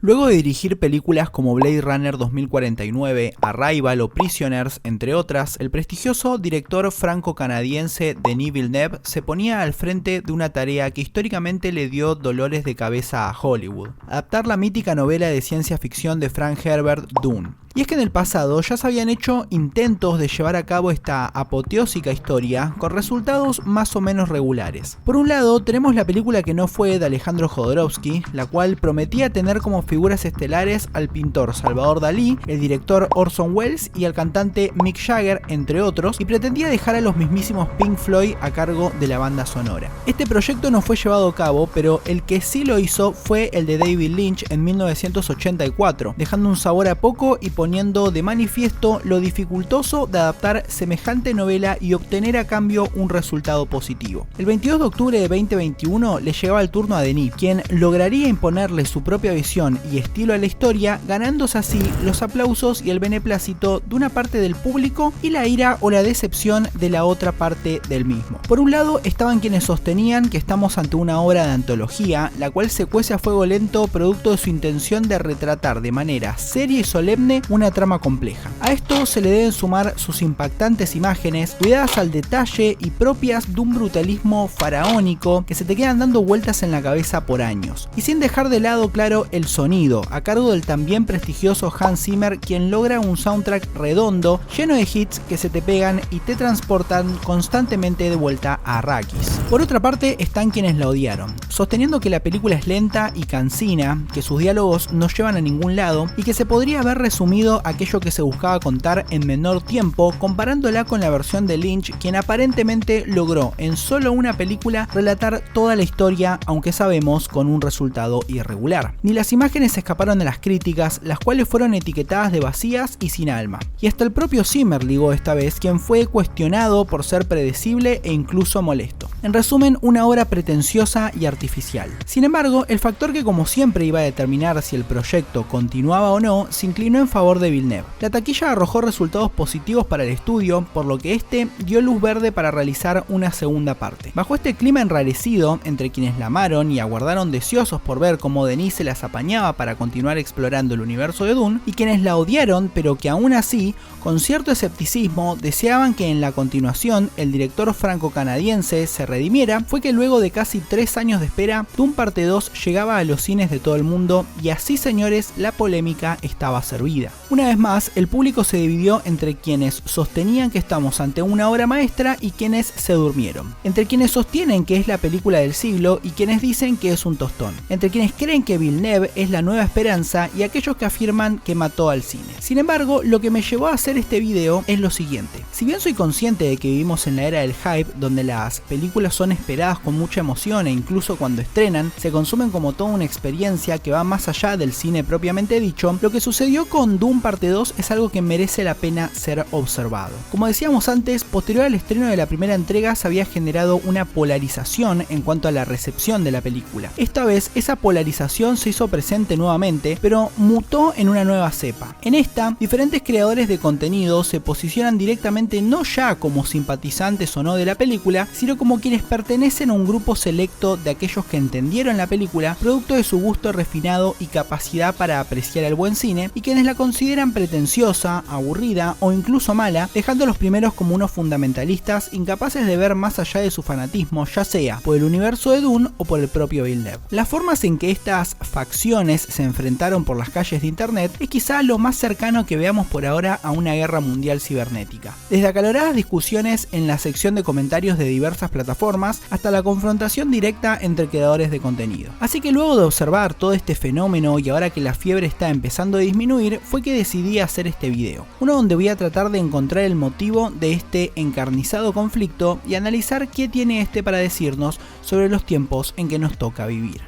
Luego de dirigir películas como Blade Runner 2049, Arrival o Prisoners, entre otras, el prestigioso director franco-canadiense Denis Villeneuve se ponía al frente de una tarea que históricamente le dio dolores de cabeza a Hollywood: adaptar la mítica novela de ciencia ficción de Frank Herbert, Dune. Y es que en el pasado ya se habían hecho intentos de llevar a cabo esta apoteósica historia con resultados más o menos regulares. Por un lado tenemos la película que no fue de Alejandro Jodorowsky, la cual prometía tener como figuras estelares al pintor Salvador Dalí, el director Orson Welles y al cantante Mick Jagger, entre otros, y pretendía dejar a los mismísimos Pink Floyd a cargo de la banda sonora. Este proyecto no fue llevado a cabo, pero el que sí lo hizo fue el de David Lynch en 1984, dejando un sabor a poco y poniendo de manifiesto lo dificultoso de adaptar semejante novela y obtener a cambio un resultado positivo. El 22 de octubre de 2021 le llegaba el turno a Denis, quien lograría imponerle su propia visión y estilo a la historia, ganándose así los aplausos y el beneplácito de una parte del público y la ira o la decepción de la otra parte del mismo. Por un lado estaban quienes sostenían que estamos ante una obra de antología, la cual se cuece a fuego lento producto de su intención de retratar de manera seria y solemne una trama compleja. A esto se le deben sumar sus impactantes imágenes, cuidadas al detalle y propias de un brutalismo faraónico que se te quedan dando vueltas en la cabeza por años. Y sin dejar de lado, claro, el sonido, a cargo del también prestigioso Hans Zimmer, quien logra un soundtrack redondo, lleno de hits que se te pegan y te transportan constantemente de vuelta a Arrakis. Por otra parte están quienes la odiaron, sosteniendo que la película es lenta y cansina, que sus diálogos no llevan a ningún lado y que se podría haber resumido aquello que se buscaba contar en menor tiempo, comparándola con la versión de Lynch, quien aparentemente logró en solo una película relatar toda la historia, aunque sabemos con un resultado irregular. Ni las imágenes escaparon de las críticas, las cuales fueron etiquetadas de vacías y sin alma. Y hasta el propio Zimmer ligó esta vez, quien fue cuestionado por ser predecible e incluso molesto. En resumen, una obra pretenciosa y artificial. Sin embargo, el factor que como siempre iba a determinar si el proyecto continuaba o no, se inclinó en favor de Villeneuve. La taquilla arrojó resultados positivos para el estudio, por lo que este dio luz verde para realizar una segunda parte. Bajo este clima enrarecido, entre quienes la amaron y aguardaron deseosos por ver cómo Denis se las apañaba para continuar explorando el universo de Dune, y quienes la odiaron, pero que aún así, con cierto escepticismo, deseaban que en la continuación el director franco-canadiense se redimiera, fue que luego de casi 3 años de espera, Dune Parte 2 llegaba a los cines de todo el mundo, y así, señores, la polémica estaba servida. Una vez más, el público se dividió entre quienes sostenían que estamos ante una obra maestra y quienes se durmieron. Entre quienes sostienen que es la película del siglo y quienes dicen que es un tostón. Entre quienes creen que Villeneuve es la nueva esperanza y aquellos que afirman que mató al cine. Sin embargo, lo que me llevó a hacer este video es lo siguiente. Si bien soy consciente de que vivimos en la era del hype, donde las películas son esperadas con mucha emoción e incluso cuando estrenan, se consumen como toda una experiencia que va más allá del cine propiamente dicho, lo que sucedió con Dune Parte 2 es algo que merece la pena ser observado. Como decíamos antes, posterior al estreno de la primera entrega se había generado una polarización en cuanto a la recepción de la película. Esta vez esa polarización se hizo presente nuevamente, pero mutó en una nueva cepa. En esta, diferentes creadores de contenido se posicionan directamente no ya como simpatizantes o no de la película, sino como quienes pertenecen a un grupo selecto de aquellos que entendieron la película, producto de su gusto refinado y capacidad para apreciar el buen cine, y quienes la consideran pretenciosa, aburrida o incluso mala, dejando a los primeros como unos fundamentalistas incapaces de ver más allá de su fanatismo, ya sea por el universo de Dune o por el propio Villeneuve. Las formas en que estas facciones se enfrentaron por las calles de internet es quizá lo más cercano que veamos por ahora a una guerra mundial cibernética. Desde acaloradas discusiones en la sección de comentarios de diversas plataformas hasta la confrontación directa entre creadores de contenido. Así que luego de observar todo este fenómeno y ahora que la fiebre está empezando a disminuir, fue que decidí hacer este video, uno donde voy a tratar de encontrar el motivo de este encarnizado conflicto y analizar qué tiene este para decirnos sobre los tiempos en que nos toca vivir.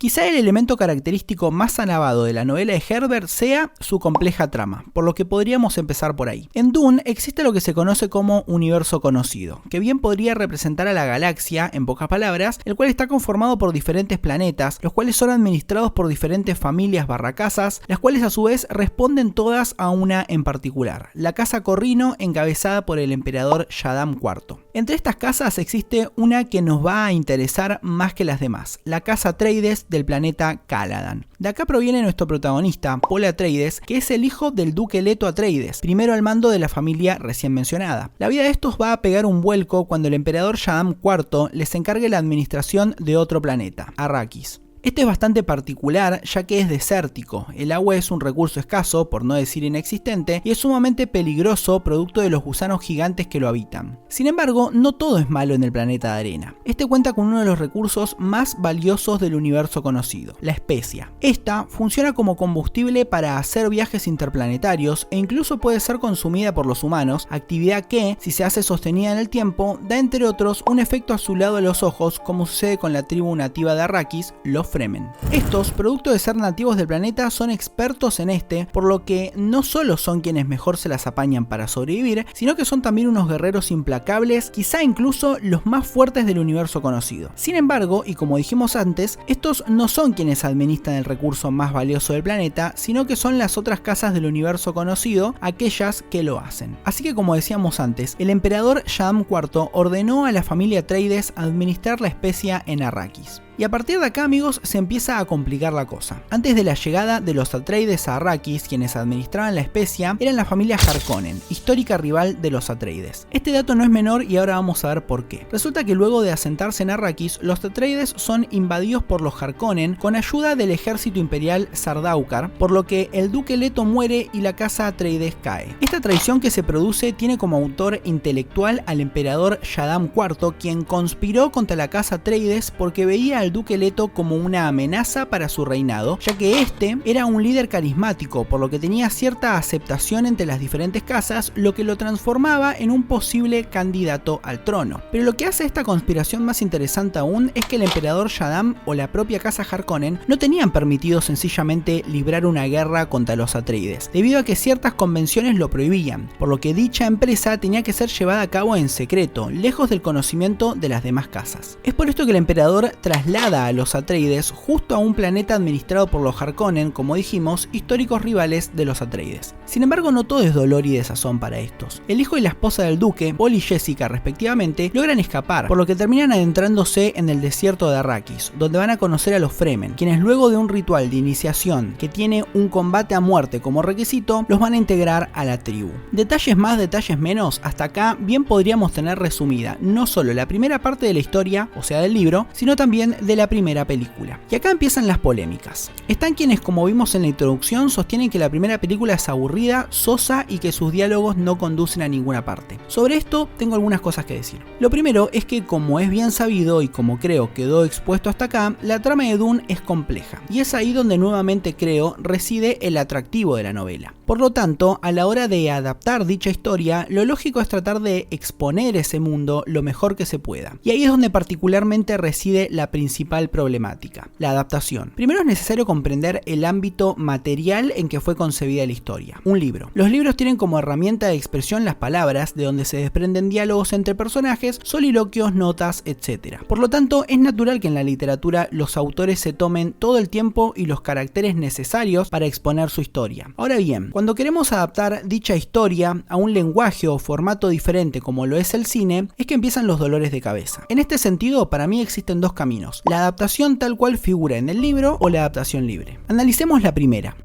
Quizá el elemento característico más alabado de la novela de Herbert sea su compleja trama, por lo que podríamos empezar por ahí. En Dune existe lo que se conoce como universo conocido, que bien podría representar a la galaxia, en pocas palabras, el cual está conformado por diferentes planetas, los cuales son administrados por diferentes familias casas, las cuales a su vez responden todas a una en particular, la Casa Corrino, encabezada por el emperador Shaddam IV. Entre estas casas existe una que nos va a interesar más que las demás, la Casa Atreides del planeta Caladan. De acá proviene nuestro protagonista, Paul Atreides, que es el hijo del duque Leto Atreides, primero al mando de la familia recién mencionada. La vida de estos va a pegar un vuelco cuando el emperador Shaddam IV les encargue la administración de otro planeta, Arrakis. Este es bastante particular ya que es desértico, el agua es un recurso escaso, por no decir inexistente, y es sumamente peligroso producto de los gusanos gigantes que lo habitan. Sin embargo, no todo es malo en el planeta de arena. Este cuenta con uno de los recursos más valiosos del universo conocido, la especia. Esta funciona como combustible para hacer viajes interplanetarios e incluso puede ser consumida por los humanos, actividad que, si se hace sostenida en el tiempo, da entre otros un efecto azulado a los ojos como sucede con la tribu nativa de Arrakis, los Fremen. Estos, producto de ser nativos del planeta, son expertos en este, por lo que no solo son quienes mejor se las apañan para sobrevivir, sino que son también unos guerreros implacables, quizá incluso los más fuertes del universo conocido. Sin embargo, y como dijimos antes, estos no son quienes administran el recurso más valioso del planeta, sino que son las otras casas del universo conocido, aquellas que lo hacen. Así que como decíamos antes, el emperador Shaddam IV ordenó a la familia Atreides administrar la especia en Arrakis. Y a partir de acá, amigos, se empieza a complicar la cosa. Antes de la llegada de los Atreides a Arrakis, quienes administraban la especia eran la familia Harkonnen, histórica rival de los Atreides. Este dato no es menor y ahora vamos a ver por qué. Resulta que luego de asentarse en Arrakis, los Atreides son invadidos por los Harkonnen con ayuda del ejército imperial Sardaukar, por lo que el duque Leto muere y la casa Atreides cae. Esta traición que se produce tiene como autor intelectual al emperador Shaddam IV, quien conspiró contra la casa Atreides porque veía al duque Leto como una amenaza para su reinado, ya que este era un líder carismático, por lo que tenía cierta aceptación entre las diferentes casas, lo que lo transformaba en un posible candidato al trono. Pero lo que hace esta conspiración más interesante aún es que el emperador Shaddam o la propia casa Harkonnen no tenían permitido sencillamente librar una guerra contra los Atreides, debido a que ciertas convenciones lo prohibían, por lo que dicha empresa tenía que ser llevada a cabo en secreto, lejos del conocimiento de las demás casas. Es por esto que el emperador traslada a los Atreides justo a un planeta administrado por los Harkonnen, como dijimos, históricos rivales de los Atreides. Sin embargo, no todo es dolor y desazón para estos. El hijo y la esposa del duque, Paul y Jessica respectivamente, logran escapar, por lo que terminan adentrándose en el desierto de Arrakis, donde van a conocer a los Fremen, quienes luego de un ritual de iniciación que tiene un combate a muerte como requisito, los van a integrar a la tribu. Detalles más, detalles menos, hasta acá bien podríamos tener resumida no solo la primera parte de la historia, o sea del libro, sino también de la primera película. Y acá empiezan las polémicas. Están quienes, como vimos en la introducción, sostienen que la primera película es aburrida, sosa y que sus diálogos no conducen a ninguna parte. Sobre esto tengo algunas cosas que decir. Lo primero es que, como es bien sabido y como creo quedó expuesto hasta acá, la trama de Dune es compleja. Y es ahí donde nuevamente creo reside el atractivo de la novela. Por lo tanto, a la hora de adaptar dicha historia, lo lógico es tratar de exponer ese mundo lo mejor que se pueda. Y ahí es donde particularmente reside la principal problemática, la adaptación. Primero es necesario comprender el ámbito material en que fue concebida la historia. Un libro. Los libros tienen como herramienta de expresión las palabras, de donde se desprenden diálogos entre personajes, soliloquios, notas, etc. Por lo tanto, es natural que en la literatura los autores se tomen todo el tiempo y los caracteres necesarios para exponer su historia. Ahora bien, cuando queremos adaptar dicha historia a un lenguaje o formato diferente como lo es el cine, es que empiezan los dolores de cabeza. En este sentido, para mí existen dos caminos: la adaptación tal cual figura en el libro o la adaptación libre. Analicemos la primera.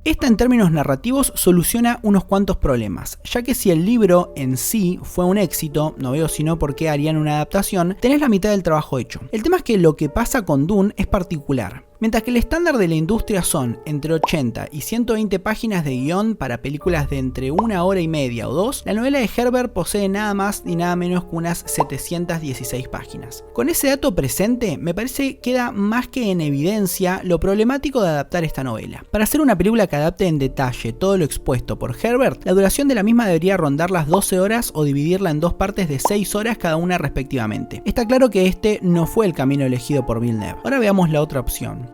Esta, en términos narrativos, soluciona unos cuantos problemas, ya que si el libro en sí fue un éxito, no veo sino por qué harían una adaptación, tenés la mitad del trabajo hecho. El tema es que lo que pasa con Dune es particular. Mientras que el estándar de la industria son entre 80 y 120 páginas de guión para películas de entre 1 hora y media o 2, la novela de Herbert posee nada más ni nada menos que unas 716 páginas. Con ese dato presente, me parece que queda más que en evidencia lo problemático de adaptar esta novela. Para hacer una película que adapte en detalle todo lo expuesto por Herbert, la duración de la misma debería rondar las 12 horas o dividirla en dos partes de 6 horas cada una respectivamente. Está claro que este no fue el camino elegido por Villeneuve. Ahora veamos la otra opción.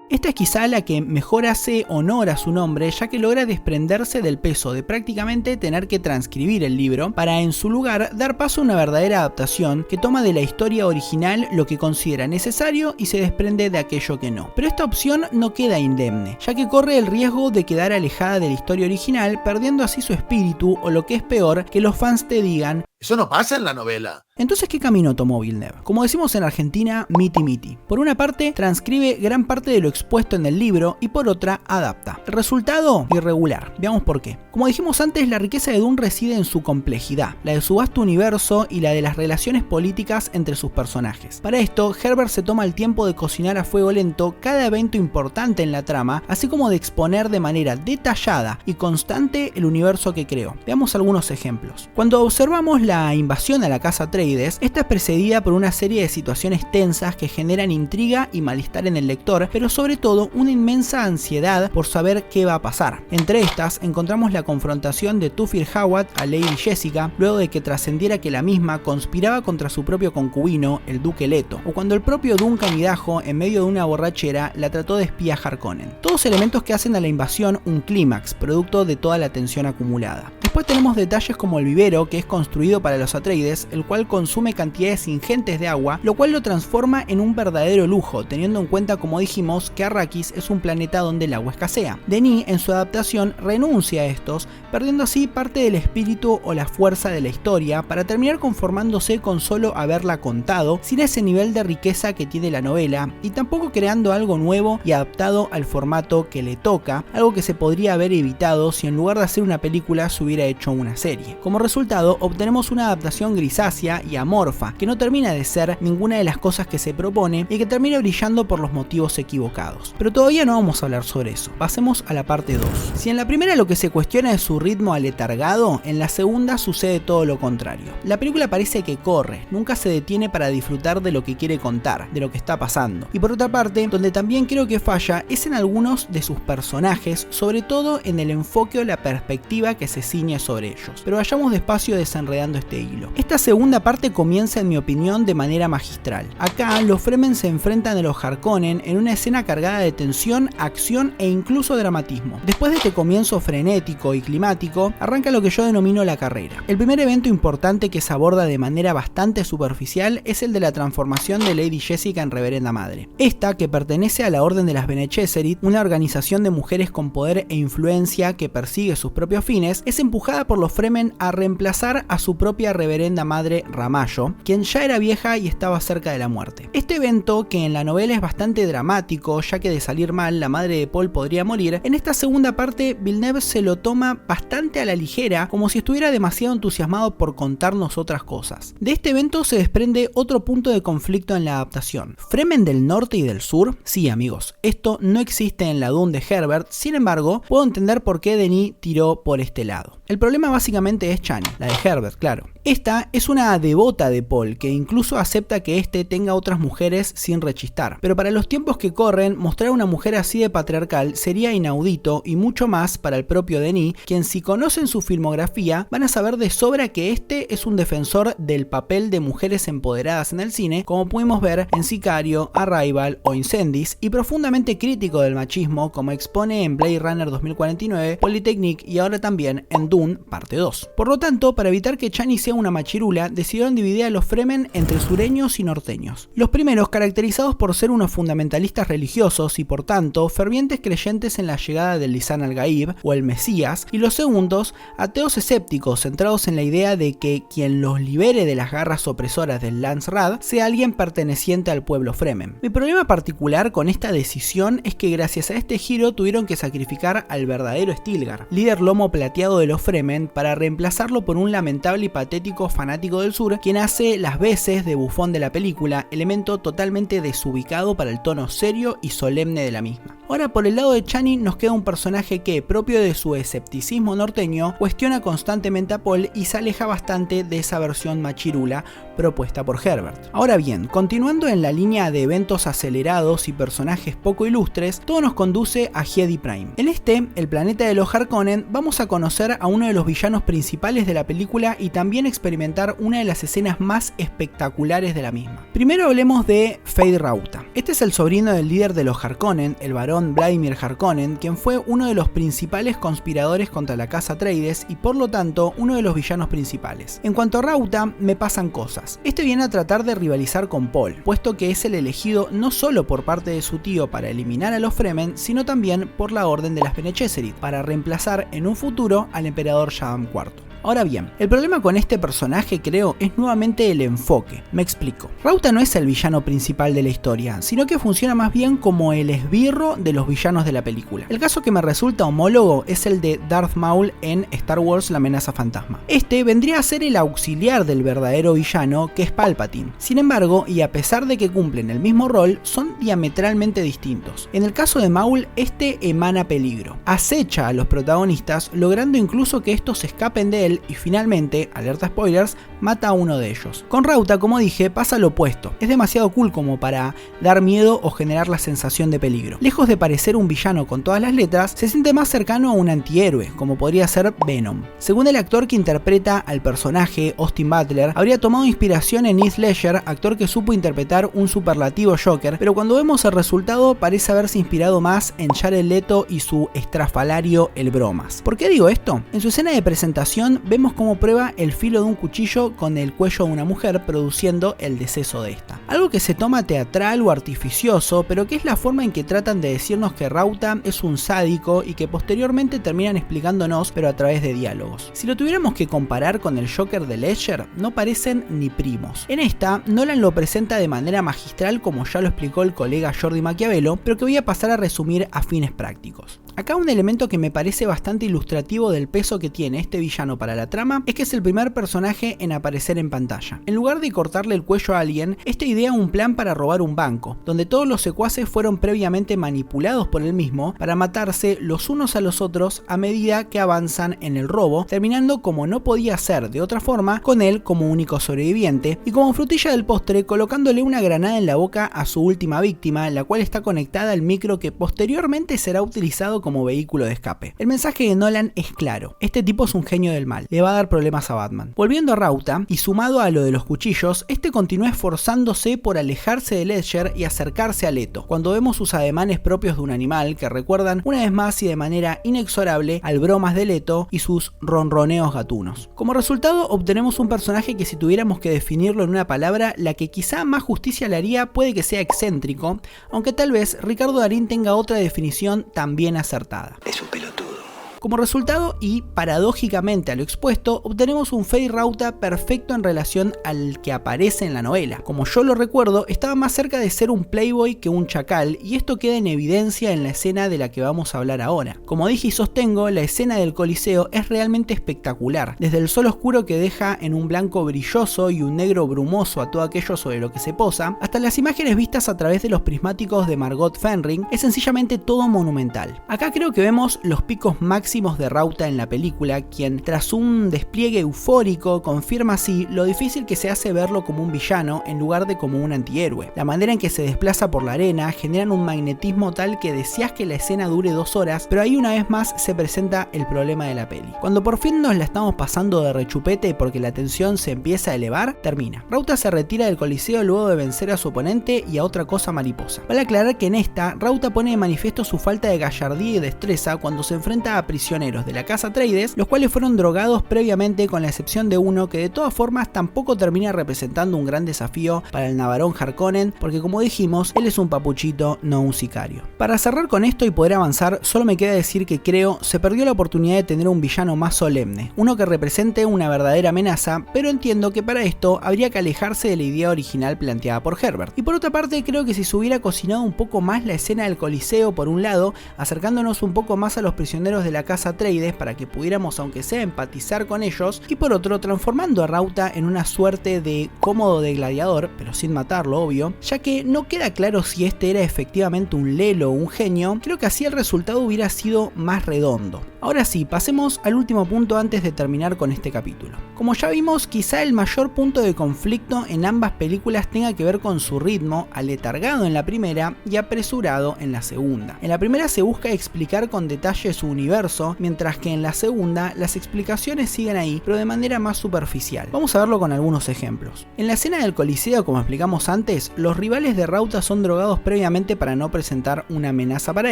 Esta es quizá la que mejor hace honor a su nombre, ya que logra desprenderse del peso de prácticamente tener que transcribir el libro para en su lugar dar paso a una verdadera adaptación que toma de la historia original lo que considera necesario y se desprende de aquello que no. Pero esta opción no queda indemne, ya que corre el riesgo de quedar alejada de la historia original, perdiendo así su espíritu o lo que es peor, que los fans te digan: eso no pasa en la novela. Entonces, ¿qué camino tomó Villeneuve? Como decimos en Argentina, miti miti. Por una parte, transcribe gran parte de lo expuesto en el libro y por otra, adapta. El resultado, irregular. Veamos por qué. Como dijimos antes, la riqueza de Dune reside en su complejidad, la de su vasto universo y la de las relaciones políticas entre sus personajes. Para esto, Herbert se toma el tiempo de cocinar a fuego lento cada evento importante en la trama, así como de exponer de manera detallada y constante el universo que creó. Veamos algunos ejemplos. Cuando observamos la invasión a la casa Atreides, esta es precedida por una serie de situaciones tensas que generan intriga y malestar en el lector, pero sobre todo una inmensa ansiedad por saber qué va a pasar. Entre estas encontramos la confrontación de Thufir Hawat a Lady Jessica, luego de que trascendiera que la misma conspiraba contra su propio concubino, el duque Leto, o cuando el propio Duncan Idaho, en medio de una borrachera, la trató de espía Harkonnen. Todos elementos que hacen a la invasión un clímax, producto de toda la tensión acumulada. Después tenemos detalles como el vivero, que es construido para los Atreides, el cual consume cantidades ingentes de agua, lo cual lo transforma en un verdadero lujo, teniendo en cuenta, como dijimos, que Arrakis es un planeta donde el agua escasea. Denis, en su adaptación, renuncia a estos, perdiendo así parte del espíritu o la fuerza de la historia, para terminar conformándose con solo haberla contado, sin ese nivel de riqueza que tiene la novela, y tampoco creando algo nuevo y adaptado al formato que le toca, algo que se podría haber evitado si en lugar de hacer una película se hubiera hecho una serie. Como resultado, obtenemos una adaptación grisácea y amorfa, que no termina de ser ninguna de las cosas que se propone y que termina brillando por los motivos equivocados. Pero todavía no vamos a hablar sobre eso. Pasemos a la parte 2. Si en la primera lo que se cuestiona es su ritmo aletargado, en la segunda sucede todo lo contrario. La película parece que corre, nunca se detiene para disfrutar de lo que quiere contar, de lo que está pasando. Y por otra parte, donde también creo que falla es en algunos de sus personajes, sobre todo en el enfoque o la perspectiva que se ciñe sobre ellos. Pero vayamos despacio desenredando este hilo. Esta segunda parte comienza, en mi opinión, de manera magistral. Acá los Fremen se enfrentan a los Harkonnen en una escena cargada de tensión, acción e incluso dramatismo. Después de este comienzo frenético y climático, arranca lo que yo denomino la carrera. El primer evento importante que se aborda de manera bastante superficial es el de la transformación de Lady Jessica en Reverenda Madre. Esta, que pertenece a la Orden de las Bene Gesserit, una organización de mujeres con poder e influencia que persigue sus propios fines, es empujada por los Fremen a reemplazar a su propia Reverenda Madre Ramallo, quien ya era vieja y estaba cerca de la muerte. Este evento, que en la novela es bastante dramático, ya que de salir mal la madre de Paul podría morir, en esta segunda parte Villeneuve se lo toma bastante a la ligera, como si estuviera demasiado entusiasmado por contarnos otras cosas. De este evento se desprende otro punto de conflicto en la adaptación. ¿Fremen del norte y del sur? Sí, amigos, esto no existe en la Dune de Herbert, sin embargo, puedo entender por qué Denis tiró por este lado. El problema básicamente es Chani, la de Herbert, claro. Esta es una devota de Paul, que incluso acepta que éste tenga otras mujeres sin rechistar. Pero para los tiempos que corren, mostrar a una mujer así de patriarcal sería inaudito, y mucho más para el propio Denis, quien, si conocen su filmografía, van a saber de sobra que este es un defensor del papel de mujeres empoderadas en el cine, como pudimos ver en Sicario, Arrival o Incendies, y profundamente crítico del machismo, como expone en Blade Runner 2049, Polytechnique y ahora también en Dune parte 2. Por lo tanto, para evitar que Chani sea una machirula, decidieron dividir a los Fremen entre sureños y norteños. Los primeros caracterizados por ser unos fundamentalistas religiosos y por tanto fervientes creyentes en la llegada del Lisan al-Gaib o el Mesías, y los segundos ateos escépticos centrados en la idea de que quien los libere de las garras opresoras del Lance Rad sea alguien perteneciente al pueblo Fremen. Mi problema particular con esta decisión es que gracias a este giro tuvieron que sacrificar al verdadero Stilgar, líder lomo plateado de los Fremen, para reemplazarlo por un lamentable y patético soviético fanático del sur, quien hace las veces de bufón de la película, elemento totalmente desubicado para el tono serio y solemne de la misma. Ahora, por el lado de Chani nos queda un personaje que, propio de su escepticismo norteño, cuestiona constantemente a Paul y se aleja bastante de esa versión machirula propuesta por Herbert. Ahora bien, continuando en la línea de eventos acelerados y personajes poco ilustres, todo nos conduce a Jedi Prime. En el planeta de los Harkonnen, vamos a conocer a uno de los villanos principales de la película y también experimentar una de las escenas más espectaculares de la misma. Primero hablemos de Feyd Rautha. Este es el sobrino del líder de los Harkonnen, el barón Vladimir Harkonnen, quien fue uno de los principales conspiradores contra la casa Atreides y por lo tanto uno de los villanos principales. En cuanto a Rautha, me pasan cosas. Este viene a tratar de rivalizar con Paul, puesto que es el elegido no solo por parte de su tío para eliminar a los Fremen, sino también por la orden de las Bene Gesserit, para reemplazar en un futuro al emperador Shaddam IV. Ahora bien, el problema con este personaje, creo, es nuevamente el enfoque. Me explico. Rautha no es el villano principal de la historia, sino que funciona más bien como el esbirro de los villanos de la película. El caso que me resulta homólogo es el de Darth Maul en Star Wars: La amenaza fantasma. Este vendría a ser el auxiliar del verdadero villano, que es Palpatine. Sin embargo, y a pesar de que cumplen el mismo rol, son diametralmente distintos. En el caso de Maul, este emana peligro. Acecha a los protagonistas, logrando incluso que estos escapen de él y finalmente, alerta spoilers, mata a uno de ellos. Con Rautha, como dije, pasa lo opuesto. Es demasiado cool como para dar miedo o generar la sensación de peligro. Lejos de parecer un villano con todas las letras, se siente más cercano a un antihéroe, como podría ser Venom. Según el actor que interpreta al personaje, Austin Butler, habría tomado inspiración en Heath Ledger, actor que supo interpretar un superlativo Joker, pero cuando vemos el resultado parece haberse inspirado más en Jared Leto y su estrafalario El Bromas. ¿Por qué digo esto? En su escena de presentación vemos cómo prueba el filo de un cuchillo con el cuello de una mujer, produciendo el deceso de esta. Algo que se toma teatral o artificioso, pero que es la forma en que tratan de decirnos que Rautha es un sádico y que posteriormente terminan explicándonos, pero a través de diálogos. Si lo tuviéramos que comparar con el Joker de Ledger, no parecen ni primos. En esta, Nolan lo presenta de manera magistral, como ya lo explicó el colega Jordi Maquiavelo, pero que voy a pasar a resumir a fines prácticos. Acá un elemento que me parece bastante ilustrativo del peso que tiene este villano para la trama es que es el primer personaje en aparecer en pantalla. En lugar de cortarle el cuello a alguien, este idea un plan para robar un banco, donde todos los secuaces fueron previamente manipulados por él mismo para matarse los unos a los otros a medida que avanzan en el robo, terminando, como no podía ser de otra forma, con él como único sobreviviente y como frutilla del postre colocándole una granada en la boca a su última víctima, la cual está conectada al micro que posteriormente será utilizado como vehículo de escape. El mensaje de Nolan es claro: este tipo es un genio del mal, le va a dar problemas a Batman. Volviendo a Rautha, y sumado a lo de los cuchillos, este continúa esforzándose por alejarse de Ledger y acercarse a Leto, cuando vemos sus ademanes propios de un animal que recuerdan una vez más y de manera inexorable al Bromas de Leto y sus ronroneos gatunos. Como resultado, obtenemos un personaje que, si tuviéramos que definirlo en una palabra, la que quizá más justicia le haría puede que sea excéntrico, aunque tal vez Ricardo Darín tenga otra definición también acertada. Es un pelotudo. Como resultado, y paradójicamente a lo expuesto, obtenemos un Feyd Rautha perfecto en relación al que aparece en la novela. Como yo lo recuerdo, estaba más cerca de ser un playboy que un chacal, y esto queda en evidencia en la escena de la que vamos a hablar ahora. Como dije y sostengo, la escena del Coliseo es realmente espectacular, desde el sol oscuro que deja en un blanco brilloso y un negro brumoso a todo aquello sobre lo que se posa, hasta las imágenes vistas a través de los prismáticos de Margot Fenring, es sencillamente todo monumental. Acá creo que vemos los picos máximos de Rautha en la película, quien tras un despliegue eufórico confirma así lo difícil que se hace verlo como un villano en lugar de como un antihéroe. La manera en que se desplaza por la arena generan un magnetismo tal que deseas que la escena dure 2 horas, pero ahí una vez más se presenta el problema de la peli. Cuando por fin nos la estamos pasando de rechupete porque la tensión se empieza a elevar, termina. Rautha se retira del Coliseo luego de vencer a su oponente y a otra cosa mariposa. Vale aclarar que en esta, Rautha pone de manifiesto su falta de gallardía y destreza cuando se enfrenta a prisioneros de la casa Atreides, los cuales fueron drogados previamente, con la excepción de uno que de todas formas tampoco termina representando un gran desafío para el Navarón Harkonnen, porque como dijimos, él es un papuchito, no un sicario. Para cerrar con esto y poder avanzar, solo me queda decir que creo se perdió la oportunidad de tener un villano más solemne, uno que represente una verdadera amenaza, pero entiendo que para esto habría que alejarse de la idea original planteada por Herbert. Y por otra parte, creo que si se hubiera cocinado un poco más la escena del Coliseo por un lado, acercándonos un poco más a los prisioneros de la casa casa Atreides para que pudiéramos aunque sea empatizar con ellos, y por otro transformando a Rauta en una suerte de cómodo de gladiador, pero sin matarlo obvio, ya que no queda claro si este era efectivamente un lelo o un genio. Creo que así el resultado hubiera sido más redondo. Ahora sí, pasemos al último punto antes de terminar con este capítulo. Como ya vimos, quizá el mayor punto de conflicto en ambas películas tenga que ver con su ritmo, aletargado en la primera y apresurado en la segunda. En la primera se busca explicar con detalle su universo, mientras que en la segunda las explicaciones siguen ahí, pero de manera más superficial. Vamos a verlo con algunos ejemplos. En la escena del Coliseo, como explicamos antes, los rivales de Rauta son drogados previamente para no presentar una amenaza para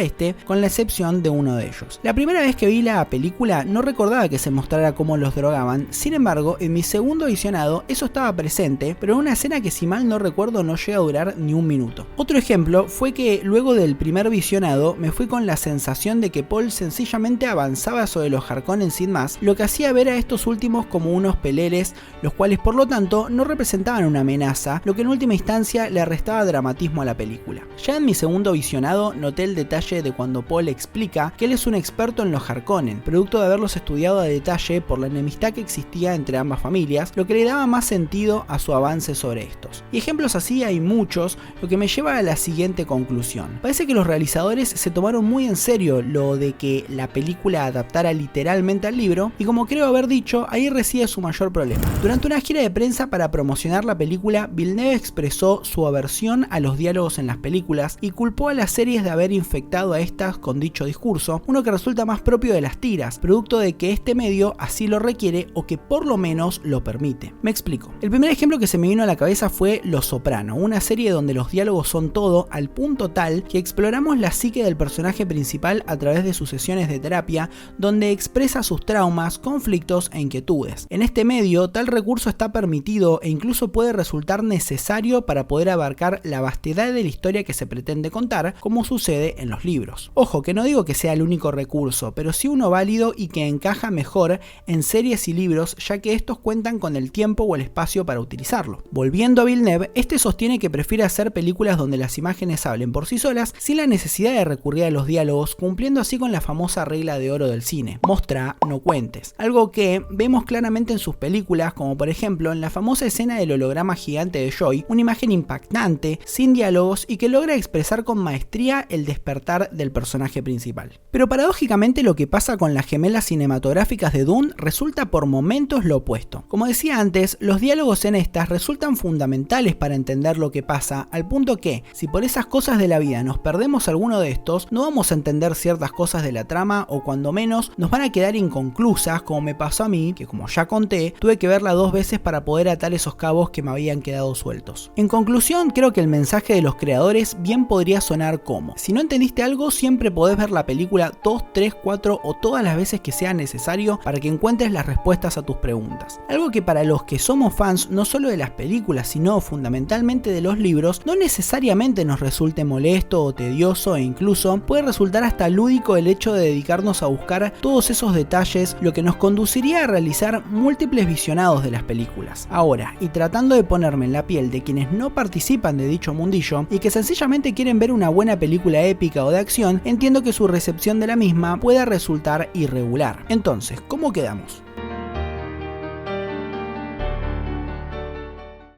este, con la excepción de uno de ellos. La primera vez que vi la película no recordaba que se mostrara cómo los drogaban, sin embargo en mi segundo visionado eso estaba presente, pero en una escena que si mal no recuerdo no llega a durar ni un minuto. Otro ejemplo fue que luego del primer visionado me fui con la sensación de que Paul sencillamente avanzaba sobre los Harkonnen sin más, lo que hacía ver a estos últimos como unos peleles, los cuales por lo tanto no representaban una amenaza, lo que en última instancia le restaba dramatismo a la película. Ya en mi segundo visionado noté el detalle de cuando Paul explica que él es un experto en los Harkonnen, producto de haberlos estudiado a detalle por la enemistad que existía entre ambas familias, lo que le daba más sentido a su avance sobre estos. Y ejemplos así hay muchos, lo que me lleva a la siguiente conclusión. Parece que los realizadores se tomaron muy en serio lo de que la película adaptara literalmente al libro, y como creo haber dicho, ahí reside su mayor problema. Durante una gira de prensa para promocionar la película, Villeneuve expresó su aversión a los diálogos en las películas y culpó a las series de haber infectado a estas con dicho discurso, uno que resulta más propio de las tiras, producto de que este medio así lo requiere o que por lo menos lo permite. Me explico. El primer ejemplo que se me vino a la cabeza fue Los Soprano, una serie donde los diálogos son todo al punto tal que exploramos la psique del personaje principal a través de sus sesiones de terapia, donde expresa sus traumas, conflictos e inquietudes. En este medio, tal recurso está permitido e incluso puede resultar necesario para poder abarcar la vastedad de la historia que se pretende contar, como sucede en los libros. Ojo, que no digo que sea el único recurso, pero sí uno válido y que encaja mejor en series y libros, ya que estos cuentan con el tiempo o el espacio para utilizarlo. Volviendo a Villeneuve, este sostiene que prefiere hacer películas donde las imágenes hablen por sí solas, sin la necesidad de recurrir a los diálogos, cumpliendo así con la famosa regla de oro del cine: mostra, no cuentes. Algo que vemos claramente en sus películas, como por ejemplo en la famosa escena del holograma gigante de Joy, una imagen impactante, sin diálogos y que logra expresar con maestría el despertar del personaje principal. Pero paradójicamente lo que pasa con las gemelas cinematográficas de Dune resulta por momentos lo opuesto. Como decía antes, los diálogos en estas resultan fundamentales para entender lo que pasa, al punto que, si por esas cosas de la vida nos perdemos alguno de estos, no vamos a entender ciertas cosas de la trama, o cuando menos nos van a quedar inconclusas, como me pasó a mí, que como ya conté, tuve que verla 2 veces para poder atar esos cabos que me habían quedado sueltos. En conclusión, creo que el mensaje de los creadores bien podría sonar como: si no entendiste algo, siempre podés ver la película 2, 3, 4 o todas las veces que sea necesario para que encuentres las respuestas a tus preguntas. Algo que para los que somos fans no solo de las películas, sino fundamentalmente de los libros, no necesariamente nos resulte molesto o tedioso, e incluso puede resultar hasta lúdico el hecho de dedicarnos a buscar todos esos detalles, lo que nos conduciría a realizar múltiples visionados de las películas. Ahora, y tratando de ponerme en la piel de quienes no participan de dicho mundillo y que sencillamente quieren ver una buena película épica o de acción, entiendo que su recepción de la misma pueda resultar irregular. Entonces, ¿cómo quedamos?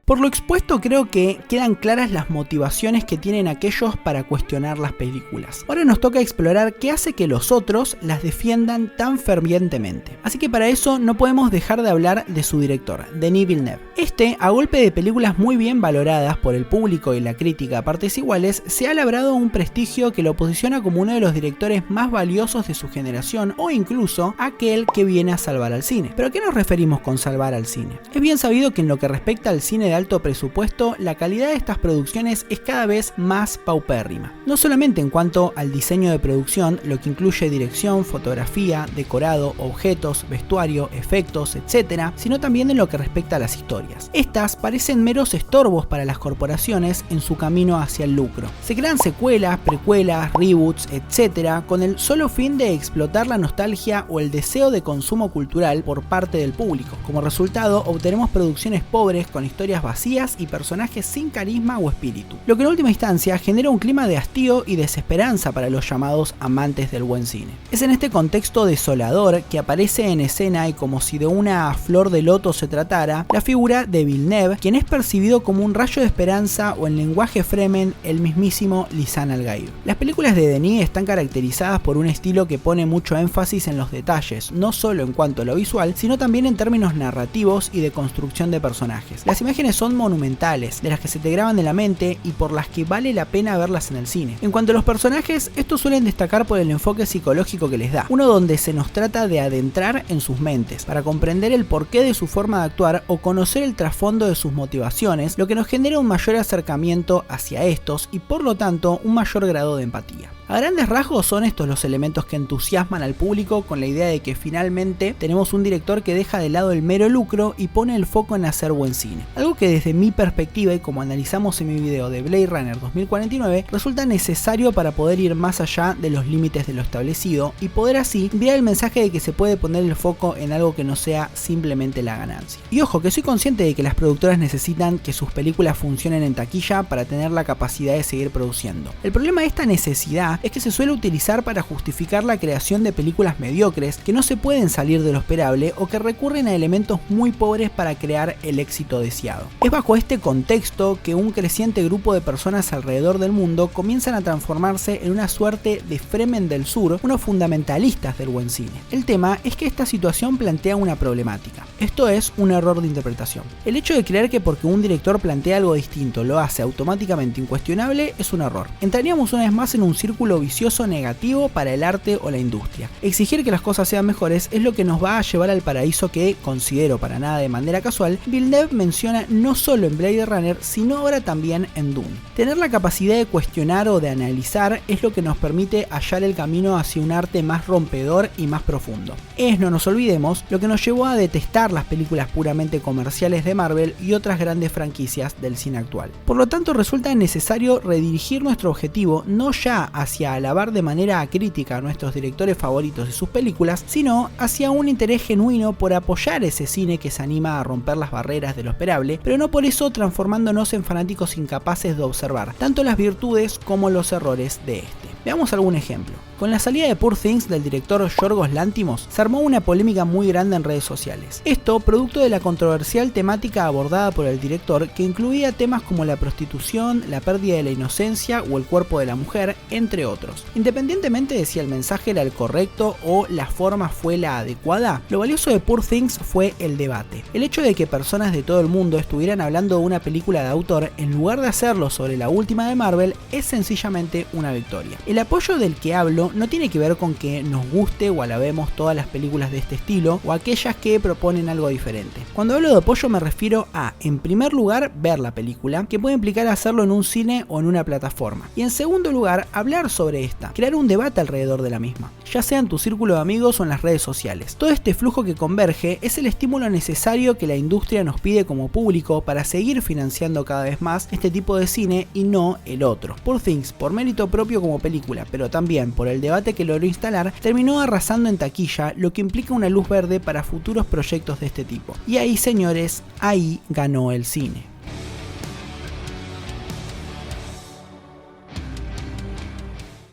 Por lo expuesto, creo que quedan claras las motivaciones que tienen aquellos para cuestionar las películas. Ahora nos toca explorar qué hace que los otros las defiendan tan fervientemente. Así que para eso no podemos dejar de hablar de su director, Denis Villeneuve. Este, a golpe de películas muy bien valoradas por el público y la crítica a partes iguales, se ha labrado un prestigio que lo posiciona como uno de los directores más valiosos de su generación, o incluso aquel que viene a salvar al cine. ¿Pero a qué nos referimos con salvar al cine? Es bien sabido que en lo que respecta al cine de alto presupuesto, la calidad de estas producciones es cada vez más paupérrima. No solamente en cuanto al diseño de producción, lo que incluye dirección, fotografía, decorado, objetos, vestuario, efectos, etc., sino también en lo que respecta a las historias. Estas parecen meros estorbos para las corporaciones en su camino hacia el lucro. Se crean secuelas, precuelas, reboots, etc., con el solo fin de explotar la nostalgia o el deseo de consumo cultural por parte del público. Como resultado, obtenemos producciones pobres con historias vacías y personajes sin carisma o espíritu, lo que en última instancia genera un clima de hastío y desesperanza para los llamados amantes del buen cine. Es en este contexto desolador que aparece en escena, y como si de una flor de loto se tratara, la figura de Villeneuve, quien es percibido como un rayo de esperanza, o en lenguaje Fremen, el mismísimo Lisan al-Gaib. Las películas de Denis están caracterizadas por un estilo que pone mucho énfasis en los detalles, no solo en cuanto a lo visual, sino también en términos narrativos y de construcción de personajes. Las imágenes son monumentales, de las que se te graban en la mente y por las que vale la pena verlas en el cine. En cuanto a los personajes, estos suelen destacar por el enfoque psicológico que les da, uno donde se nos trata de adentrar en sus mentes, para comprender el porqué de su forma de actuar o conocer el trasfondo de sus motivaciones, lo que nos genera un mayor acercamiento hacia estos y por lo tanto un mayor grado de empatía. A grandes rasgos son estos los elementos que entusiasman al público, con la idea de que finalmente tenemos un director que deja de lado el mero lucro y pone el foco en hacer buen cine. Algo que desde mi perspectiva, y como analizamos en mi video de Blade Runner 2049, resulta necesario para poder ir más allá de los límites de lo establecido y poder así enviar el mensaje de que se puede poner el foco en algo que no sea simplemente la ganancia. Y ojo, que soy consciente de que las productoras necesitan que sus películas funcionen en taquilla para tener la capacidad de seguir produciendo. El problema de esta necesidad es que se suele utilizar para justificar la creación de películas mediocres que no se pueden salir de lo esperable o que recurren a elementos muy pobres para crear el éxito deseado. Es bajo este contexto que un creciente grupo de personas alrededor del mundo comienzan a transformarse en una suerte de Fremen del Sur, unos fundamentalistas del buen cine. El tema es que esta situación plantea una problemática. Esto es un error de interpretación. El hecho de creer que porque un director plantea algo distinto lo hace automáticamente incuestionable es un error. Entraríamos una vez más en un círculo vicioso negativo para el arte o la industria. Exigir que las cosas sean mejores es lo que nos va a llevar al paraíso que, considero para nada de manera casual, Villeneuve menciona no solo en Blade Runner, sino ahora también en Dune. Tener la capacidad de cuestionar o de analizar es lo que nos permite hallar el camino hacia un arte más rompedor y más profundo. Es, no nos olvidemos, lo que nos llevó a detestar las películas puramente comerciales de Marvel y otras grandes franquicias del cine actual. Por lo tanto, resulta necesario redirigir nuestro objetivo no ya hacia alabar de manera acrítica a nuestros directores favoritos y sus películas, sino hacia un interés genuino por apoyar ese cine que se anima a romper las barreras de lo esperable, pero no por eso transformándonos en fanáticos incapaces de observar tanto las virtudes como los errores de este. Veamos algún ejemplo. Con la salida de Poor Things del director Yorgos Lanthimos, se armó una polémica muy grande en redes sociales. Esto producto de la controversial temática abordada por el director, que incluía temas como la prostitución, la pérdida de la inocencia o el cuerpo de la mujer, entre otros. Independientemente de si el mensaje era el correcto o la forma fue la adecuada, lo valioso de Poor Things fue el debate. El hecho de que personas de todo el mundo estuvieran hablando de una película de autor en lugar de hacerlo sobre la última de Marvel es sencillamente una victoria. El apoyo del que hablo no tiene que ver con que nos guste o alabemos todas las películas de este estilo o aquellas que proponen algo diferente. Cuando hablo de apoyo me refiero a, en primer lugar, ver la película, que puede implicar hacerlo en un cine o en una plataforma. Y en segundo lugar, hablar sobre esta, crear un debate alrededor de la misma, ya sea en tu círculo de amigos o en las redes sociales. Todo este flujo que converge es el estímulo necesario que la industria nos pide como público para seguir financiando cada vez más este tipo de cine y no el otro. Poor Things, por mérito propio como película, pero también por el debate que logró instalar, terminó arrasando en taquilla, lo que implica una luz verde para futuros proyectos de este tipo. Y ahí, señores, ahí ganó el cine.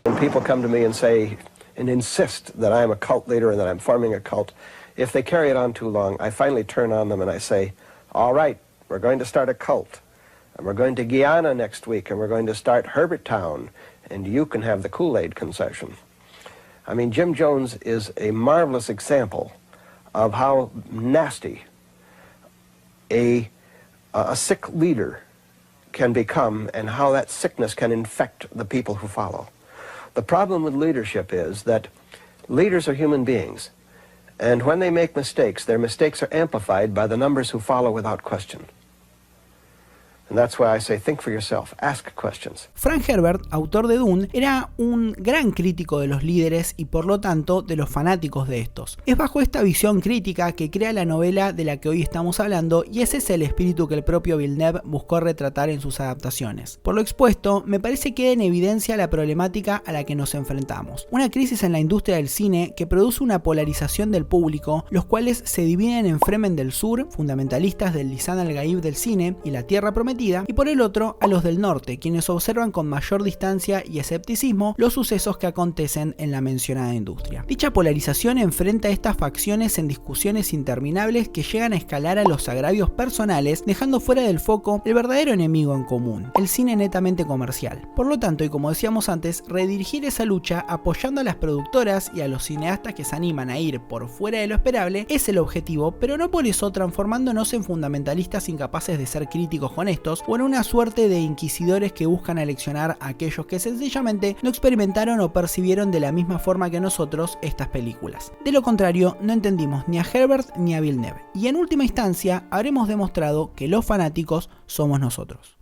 When people come to me and say and insist that I am a cult leader and that I'm forming a cult, if they carry it on too long, I finally turn on them and I say, all right, we're going to start a cult. And we're going to Guyana next week, and we're going to start Herbertown, and you can have the Kool-Aid concession. I mean, Jim Jones is a marvelous example of how nasty a sick leader can become and how that sickness can infect the people who follow. The problem with leadership is that leaders are human beings, and when they make mistakes, their mistakes are amplified by the numbers who follow without question. And that's why I say think for yourself, ask questions. Frank Herbert, autor de Dune, era un gran crítico de los líderes y por lo tanto de los fanáticos de estos. Es bajo esta visión crítica que crea la novela de la que hoy estamos hablando y ese es el espíritu que el propio Villeneuve buscó retratar en sus adaptaciones. Por lo expuesto, me parece que queda en evidencia la problemática a la que nos enfrentamos. Una crisis en la industria del cine que produce una polarización del público, los cuales se dividen en Fremen del Sur, fundamentalistas del Lisan al-Gaib del cine y la Tierra Prometida, y por el otro a los del norte, quienes observan con mayor distancia y escepticismo los sucesos que acontecen en la mencionada industria. Dicha polarización enfrenta a estas facciones en discusiones interminables que llegan a escalar a los agravios personales, dejando fuera del foco el verdadero enemigo en común, el cine netamente comercial. Por lo tanto, y como decíamos antes, redirigir esa lucha apoyando a las productoras y a los cineastas que se animan a ir por fuera de lo esperable es el objetivo, pero no por eso transformándonos en fundamentalistas incapaces de ser críticos con esto o en una suerte de inquisidores que buscan aleccionar a aquellos que sencillamente no experimentaron o percibieron de la misma forma que nosotros estas películas. De lo contrario, no entendimos ni a Herbert ni a Villeneuve, y en última instancia habremos demostrado que los fanáticos somos nosotros.